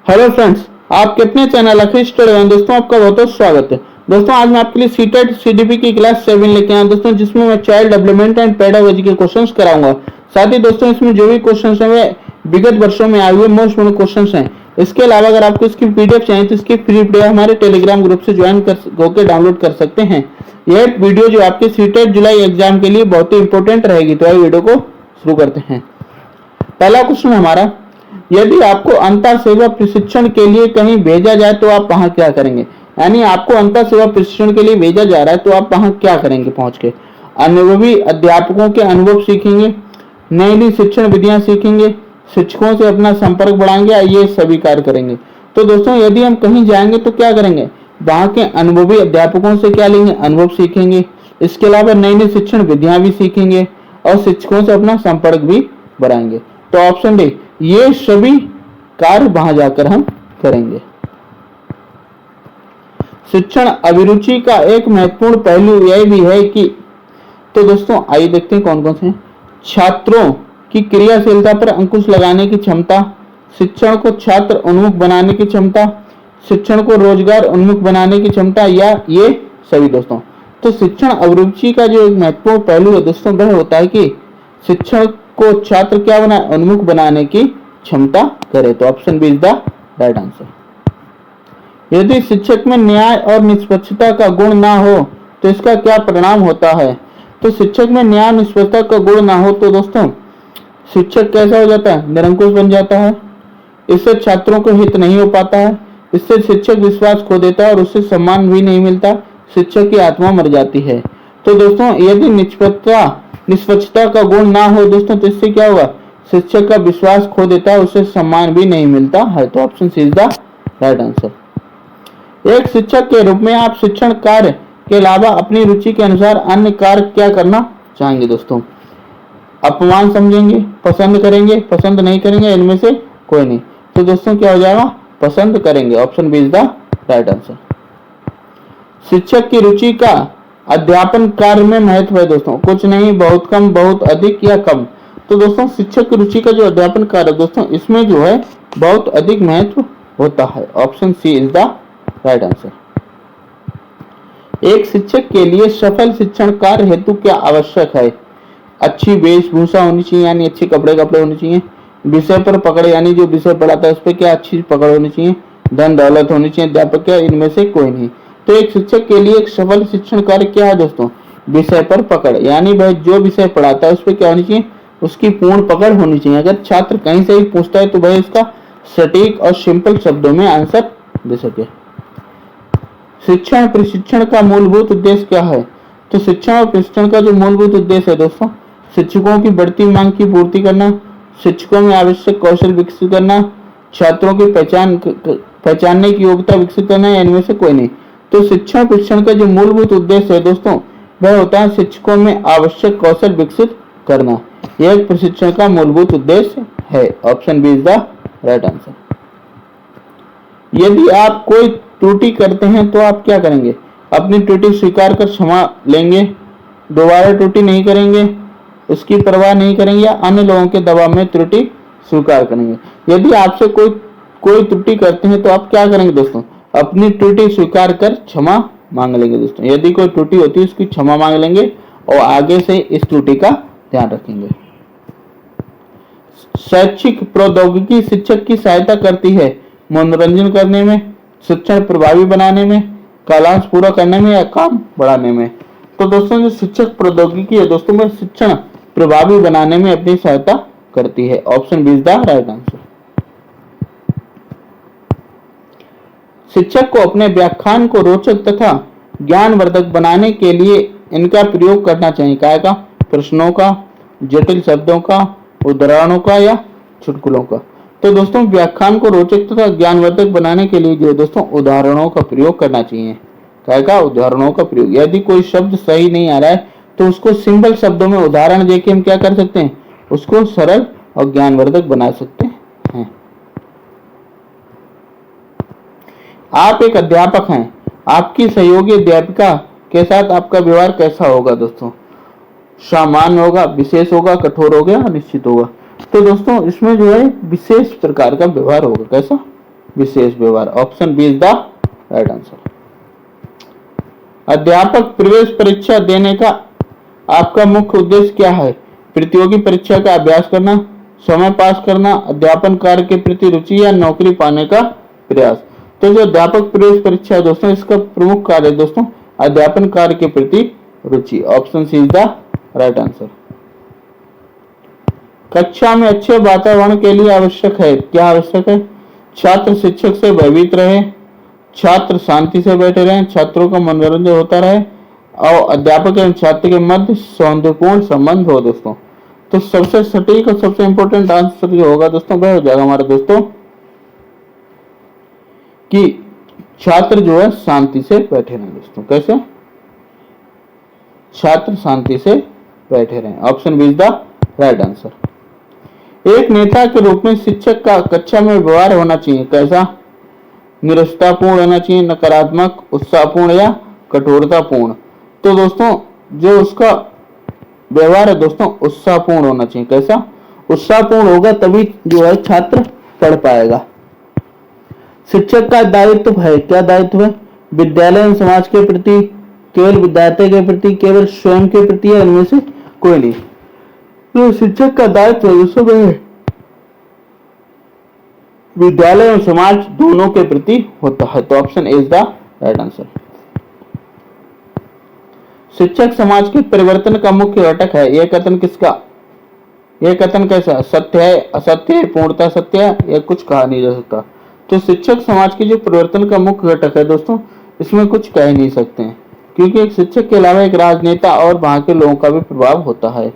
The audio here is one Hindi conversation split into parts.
हेलो फ्रेंड्स, आपके अपने चैनल अखिल स्टडी में दोस्तों आपका बहुत बहुत स्वागत है। दोस्तों आज मैं आपके लिए सीटेट सीडीपी की क्लास 7 लेके आया दोस्तों, जिसमें मैं चाइल्ड डेवलपमेंट एंड पेडागोजी के क्वेश्चंस कराऊंगा। साथ ही दोस्तों इसमें जो भी क्वेश्चंस हैं वे विगत वर्षों में आए हुए मोस्ट इम्पोर्टेंट क्वेश्चंस हैं। इसके अलावा अगर आपको इसकी पीडीएफ चाहिए तो इसकी फ्री पीडीएफ हमारे टेलीग्राम ग्रुप से ज्वाइन कर होकर डाउनलोड कर सकते हैं। यह वीडियो जो आपके सीटेट जुलाई एग्जाम के लिए बहुत ही इंपॉर्टेंट रहेगी। तो आइए वीडियो को शुरू करते हैं। पहला क्वेश्चन हमारा, यदि आपको अंतर सेवा प्रशिक्षण के लिए कहीं भेजा जाए तो आप वहां क्या करेंगे। यानी आपको अंतर सेवा प्रशिक्षण के लिए भेजा जा रहा है तो आप वहां क्या करेंगे पहुंच के। अनुभवी अध्यापकों के अनुभव सीखेंगे, नई नई शिक्षण विधियां सीखेंगे, शिक्षकों से अपना संपर्क बढ़ाएंगे, ये सभी कार्य करेंगे। तो दोस्तों यदि हम कहीं जाएंगे तो क्या करेंगे, वहां के अनुभवी अध्यापकों से क्या लेंगे, अनुभव सीखेंगे। इसके अलावा नई नई शिक्षण विधियां भी सीखेंगे और शिक्षकों से अपना संपर्क भी बढ़ाएंगे। तो ऑप्शन डी, ये सभी कार्य वहां जाकर हम करेंगे। शिक्षण अभिरुचि का एक महत्वपूर्ण पहलू यह भी है कि, तो दोस्तों आइए देखते हैं कौन कौन से हैं। छात्रों की क्रियाशीलता पर अंकुश लगाने की क्षमता, शिक्षण को छात्र उन्मुख बनाने की क्षमता, शिक्षण को रोजगार उन्मुख बनाने की क्षमता, या ये सभी दोस्तों। तो शिक्षण अभिरुचि का जो एक महत्वपूर्ण पहलू है दोस्तों वह होता है कि शिक्षण को छात्र क्या बना, उन्मुख बनाने की क्षमता करे। तो option B is the right answer. यदि शिक्षक में न्याय और निष्पक्षता का गुण ना हो तो इसका क्या परिणाम होता है। तो शिक्षक में न्याय निष्पक्षता का गुण ना हो तो दोस्तों शिक्षक कैसा हो जाता है, निरंकुश बन जाता है। इससे छात्रों को हित नहीं हो पाता है, इससे शिक्षक विश्वास खो देता है और उससे सम्मान भी नहीं मिलता, शिक्षक की आत्मा मर जाती है। तो दोस्तों यदि निष्पक्षता का गुण ना हो दोस्तों तो इससे क्या होगा, शिक्षक का विश्वास खो देता है, उसे सम्मान भी नहीं मिलता है। तो option C is the right answer. एक शिक्षक के रूप में आप शिक्षण कार्य के अलावा अपनी रुचि के अनुसार अन्य कार्य क्या करना चाहेंगे दोस्तों। अपमान समझेंगे, पसंद करेंगे, पसंद नहीं करेंगे, इनमें से कोई नहीं। तो दोस्तों क्या हो जाएगा, पसंद करेंगे। Option B is the right answer. शिक्षक की रुचि का अध्यापन कार्य में महत्व है दोस्तों, कुछ नहीं, बहुत कम, बहुत अधिक या कम। तो दोस्तों शिक्षक की रुचि का जो अध्यापन कार्य है दोस्तों इसमें जो है बहुत अधिक महत्व होता है। Option C is the right answer. एक शिक्षक के लिए सफल शिक्षण कार्य हेतु क्या आवश्यक है। अच्छी वेशभूषा होनी चाहिए, यानी अच्छे कपड़े होने चाहिए। विषय पर पकड़, यानी जो विषय पढ़ाता है उस पर क्या अच्छी पकड़ होनी चाहिए। धन दौलत होनी चाहिए, अध्यापक क्या, इनमें से कोई नहीं। तो एक शिक्षक के लिए एक सफल शिक्षण कार्य क्या है दोस्तों, विषय पर पकड़, यानी वह जो विषय पढ़ाता है उस पर क्या होनी चाहिए, उसकी पूर्ण पकड़ होनी चाहिए। अगर छात्र कहीं से भी पूछता है तो वह इसका सटीक और सिंपल शब्दों में आंसर दे सके। शिक्षण प्रशिक्षण का मूलभूत उद्देश्य क्या है। तो शिक्षण और प्रशिक्षण का जो मूलभूत उद्देश्य है दोस्तों, शिक्षकों की बढ़ती मांग की पूर्ति करना, शिक्षकों में आवश्यक कौशल विकसित करना, छात्रों की पहचानने की योग्यता विकसित करना, इनमें से कोई नहीं। तो शिक्षण प्रशिक्षण का जो मूलभूत उद्देश्य है दोस्तों वह होता है शिक्षकों में आवश्यक कौशल विकसित करना। यह प्रशिक्षण का मूलभूत उद्देश्य है। Option B is the right answer. यदि आप कोई त्रुटि करते हैं तो आप क्या करेंगे, अपनी त्रुटि स्वीकार कर क्षमा लेंगे, दोबारा त्रुटि नहीं करेंगे, उसकी परवाह नहीं करेंगे, या अन्य लोगों के दबाव में त्रुटि स्वीकार करेंगे। यदि आपसे कोई त्रुटि करते हैं तो आप क्या करेंगे दोस्तों, अपनी त्रुटि स्वीकार कर क्षमा मांग लेंगे दोस्तों। यदि कोई त्रुटि होती है उसकी क्षमा मांग लेंगे और आगे से इस त्रुटि का ध्यान रखेंगे। शैक्षिक प्रौद्योगिकी शिक्षक की सहायता करती है मनोरंजन करने में, शिक्षण प्रभावी बनाने में, कालांश पूरा करने में, या काम बढ़ाने में। तो दोस्तों जो शिक्षक प्रौद्योगिकी है दोस्तों में शिक्षण प्रभावी बनाने में अपनी सहायता करती है। Option B is the right answer. शिक्षक को अपने व्याख्यान को रोचक तथा ज्ञानवर्धक बनाने के लिए इनका प्रयोग करना चाहिए। क्या का, प्रश्नों का, जटिल शब्दों का, उदाहरणों का, या चुटकुलों का। तो दोस्तों व्याख्यान को रोचक तथा ज्ञानवर्धक बनाने के लिए जो दोस्तों उदाहरणों का प्रयोग करना चाहिए। क्या का, उदाहरणों का प्रयोग। यदि कोई शब्द सही नहीं आ रहा है तो उसको सिंपल शब्दों में उदाहरण देके हम क्या कर सकते हैं, उसको सरल और ज्ञानवर्धक बना सकते हैं। आप एक अध्यापक हैं, आपकी सहयोगी अध्यापिका के साथ आपका व्यवहार कैसा होगा दोस्तों, सामान्य होगा, विशेष होगा, कठोर होगा, निश्चित होगा। तो दोस्तों इसमें जो है विशेष प्रकार का व्यवहार होगा। कैसा, विशेष व्यवहार। Option B is the right answer. अध्यापक प्रवेश परीक्षा देने का आपका मुख्य उद्देश्य क्या है? प्रतियोगी परीक्षा का अभ्यास करना, समय पास करना, अध्यापन कार्य के प्रति रुचि या नौकरी पाने का प्रयास। तो जो अध्यापक प्रवेश परीक्षा है दोस्तों, इसका प्रमुख कार्य है दोस्तों अध्यापन कार्य के प्रति रुचि। Option C is the right answer. कक्षा में अच्छे वातावरण के लिए आवश्यक है, क्या आवश्यक है? छात्र शिक्षक से भयभीत रहे, छात्र शांति से बैठे रहें, छात्रों का मनोरंजन होता रहे और अध्यापक एवं छात्र के मध्य सौहार्दपूर्ण संबंध हो दोस्तों। तो सबसे सटीक और सबसे इंपॉर्टेंट आंसर जो होगा दोस्तों वह हो जाएगा हमारा दोस्तों कि छात्र जो है शांति से बैठे रहें दोस्तों। कैसे? छात्र शांति से बैठे रहें। Option B is the right answer. एक नेता के रूप में शिक्षक का कक्षा में व्यवहार होना चाहिए, कैसा? निरस्तापूर्ण होना चाहिए, नकारात्मक, उत्साहपूर्ण या कठोरतापूर्ण। तो दोस्तों जो उसका व्यवहार है दोस्तों उत्साहपूर्ण होना चाहिए। कैसा? उत्साहपूर्ण होगा तभी जो है छात्र पढ़ पाएगा। शिक्षक का दायित्व है, क्या दायित्व है? विद्यालय एवं समाज के प्रति, केवल विद्यार्थी के प्रति, केवल स्वयं के प्रति या इनमें से कोई नहीं। तो शिक्षक का दायित्व है विद्यालय और समाज दोनों के प्रति होता है। तो option A is the right answer. शिक्षक समाज के परिवर्तन का मुख्य घटक है, यह कथन किसका? यह कथन कैसा? सत्य है, असत्य है, पूर्णतः सत्य है या कुछ कहा नहीं जा सकता। तो शिक्षक समाज के जो परिवर्तन का मुख्य घटक है दोस्तों, इसमें कुछ कह नहीं सकते हैं, क्योंकि एक शिक्षक के अलावा एक राजनेता और वहां के लोगों का भी प्रभाव होता है।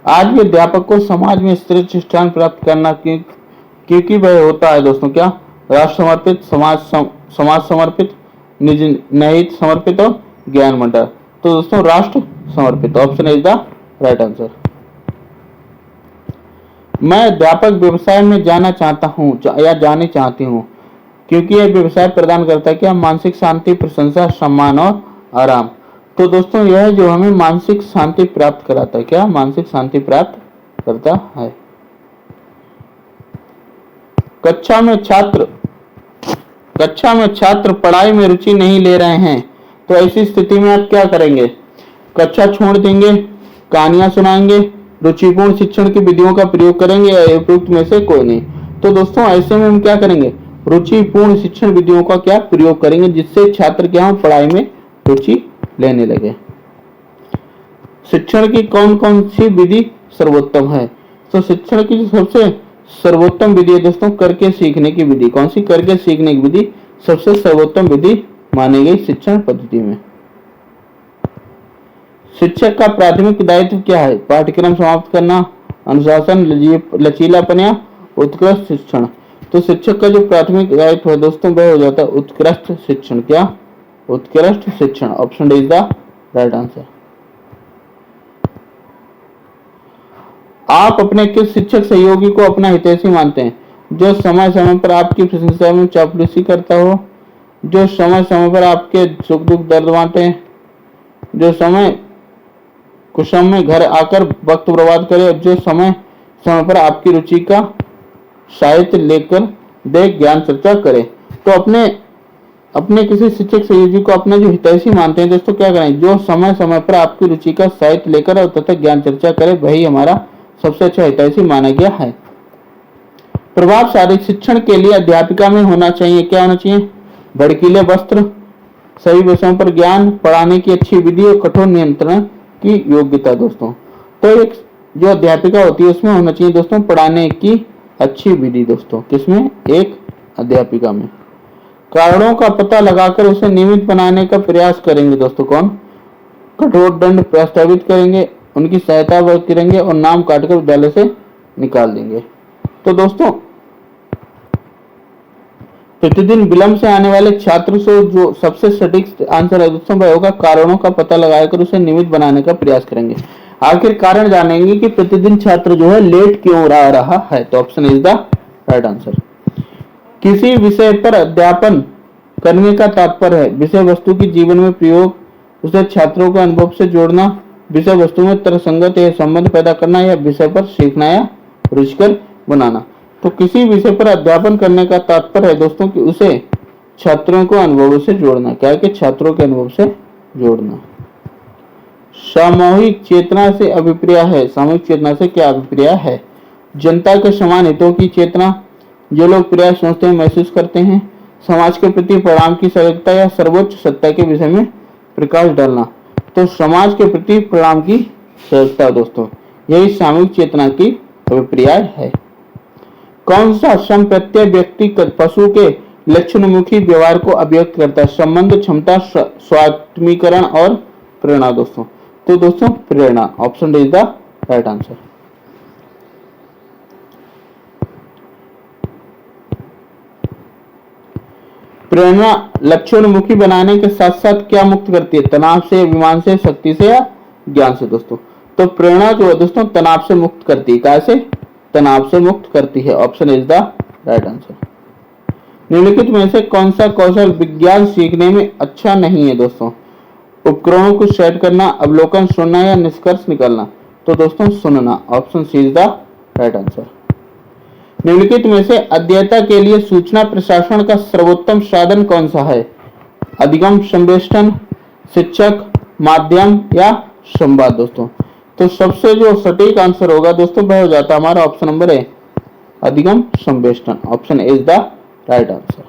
आज भी अध्यापक को समाज में श्रेष्ठ स्थान प्राप्त करना क्योंकि वह होता है दोस्तों क्या? राष्ट्र समर्पित, समाज समर्पित, निज नहित समर्पित और ज्ञान मंडल। तो दोस्तों राष्ट्र समर्पित। Option is the right answer. मैं अध्यापक व्यवसाय में जाना चाहता हूँ या जाने चाहती हूँ क्योंकि यह व्यवसाय प्रदान करता है क्या? मानसिक शांति, प्रशंसा, सम्मान और आराम। तो दोस्तों यह जो हमें मानसिक शांति प्राप्त कराता है, क्या? मानसिक शांति प्राप्त करता है। कक्षा में छात्र पढ़ाई में रुचि नहीं ले रहे हैं, तो ऐसी स्थिति में आप क्या करेंगे? कक्षा छोड़ देंगे, कहानियां सुनाएंगे, रुचिपूर्ण शिक्षण की विधियों का प्रयोग करेंगे या उपयुक्त में से कोई नहीं। तो दोस्तों ऐसे में हम क्या करेंगे? रुचिपूर्ण शिक्षण विधियों का क्या प्रयोग करेंगे, जिससे छात्र क्या पढ़ाई में रुचि लेने लगे। शिक्षण की कौन कौन सी विधि सर्वोत्तम है? तो शिक्षण की सबसे सर्वोत्तम विधि है दोस्तों करके सीखने की विधि। कौन सी? करके सीखने की विधि सबसे सर्वोत्तम विधि मानी गई शिक्षण पद्धति में। शिक्षक का प्राथमिक दायित्व क्या है? पाठ्यक्रम समाप्त करना, अनुशासन, लचीलापन या उत्कृष्ट शिक्षण। तो शिक्षक का जो प्राथमिक दायित्व है दोस्तों वह हो जाता है उत्कृष्ट शिक्षण। क्या? उत्कृष्ट शिक्षण। Option D is the right answer. आप अपने किस शिक्षक सहयोगी को अपना हितैषी मानते हैं? जो समय समय पर आपकी प्रशंसा में चापलूसी करता हो, जो समय समय पर आपके सुख दुख दर्द बांटे, जो समय कुछ समय घर आकर वक्त बर्बाद करे, जो समय समय पर आपकी रुचि का साहित्य लेकर देख ज्ञान चर्चा करे। तो अपने किसी शिक्षक सहयोगी को अपना जो हितैषी मानते हैं दोस्तों क्या करें? जो समय समय पर आपकी रुचि का साहित्य लेकर और तथा ज्ञान चर्चा करे वही हमारा सबसे अच्छा हितैषी माना गया है। प्रभावशाली शिक्षण के लिए अध्यापिका में होना चाहिए, क्या होना चाहिए? भड़कीले वस्त्र, सभी विषयों पर ज्ञान, पढ़ाने की अच्छी विधि और कठोर नियंत्रण की योग्यता दोस्तों। तो एक जो अध्यापिका होती है उसमें होना चाहिए दोस्तों पढ़ाने की अच्छी विधि दोस्तों। किसमें? एक अध्यापिका में। कारणों का पता लगाकर उसे नियमित बनाने का प्रयास करेंगे दोस्तों। कौन? कठोर दंड प्रस्तावित करेंगे, उनकी सहायता करेंगे और नाम काटकर विद्यालय से निकाल देंगे। तो दोस्तों प्रतिदिन विलंब से आने वाले छात्र से जो सबसे सटीक आंसर है दोस्तों वह होगा कारणों का पता लगाकर उसे नियमित बनाने का प्रयास करेंगे। आखिर कारण जानेंगे कि प्रतिदिन छात्र जो है लेट क्यों आ रहा है। तो option is the right answer. किसी विषय पर अध्यापन करने का तात्पर्य है विषय वस्तु की जीवन में प्रयोग, उसे छात्रों के अनुभव से जोड़ना, विषय वस्तु में तर्कसंगत या संबंध पैदा करना या विषय पर सीखना या रुचिकर बनाना। तो किसी विषय पर अध्यापन करने का तात्पर्य है दोस्तों कि उसे छात्रों को अनुभवों से जोड़ना। क्या है कि छात्रों के अनुभव से जोड़ना। सामूहिक चेतना से अभिप्राय है, सामूहिक चेतना से क्या अभिप्राय है? जनता के समान हितों की चेतना, जो लोग प्रयास सोचते हैं महसूस करते हैं, समाज के प्रति परिणाम की सजगता या सर्वोच्च सत्ता के विषय में प्रकाश डालना। तो समाज के प्रति परिणाम की सजगता दोस्तों, यही सामूहिक चेतना की अभिप्राय है। कौन सा सम प्रत्यय व्यक्ति पशु के लक्षणमुखी व्यवहार को अभिव्यक्त करता है? संबंध, क्षमता, स्वात्मीकरण और प्रेरणा दोस्तों। तो दोस्तों प्रेरणा, option D is the right answer. प्रेरणा लक्ष्योन्मुखी बनाने के साथ साथ क्या मुक्त करती है? तनाव से, अभिमान से, शक्ति से या ज्ञान से दोस्तों। तो प्रेरणा जो है दोस्तों तनाव से मुक्त करती है। कैसे? तनाव से मुक्त करती है। Option is the right answer. निम्नलिखित में से कौन सा कौशल विज्ञान सीखने में अच्छा नहीं है दोस्तों? उपकरणों को सेट करना, अवलोकन, सुनना या निष्कर्ष निकालना। तो दोस्तों सुनना, option C is the right answer. निम्नलिखित में से अध्येता के लिए सूचना प्रशासन का सर्वोत्तम साधन कौन सा है? अधिगम, संवेष्टन, शिक्षक, माध्यम या संवाद दोस्तों। तो सबसे जो सटीक आंसर होगा दोस्तों वह हो जाता है हमारा ऑप्शन नंबर ए, अधिगम संवेष्टन। Option A is the right answer.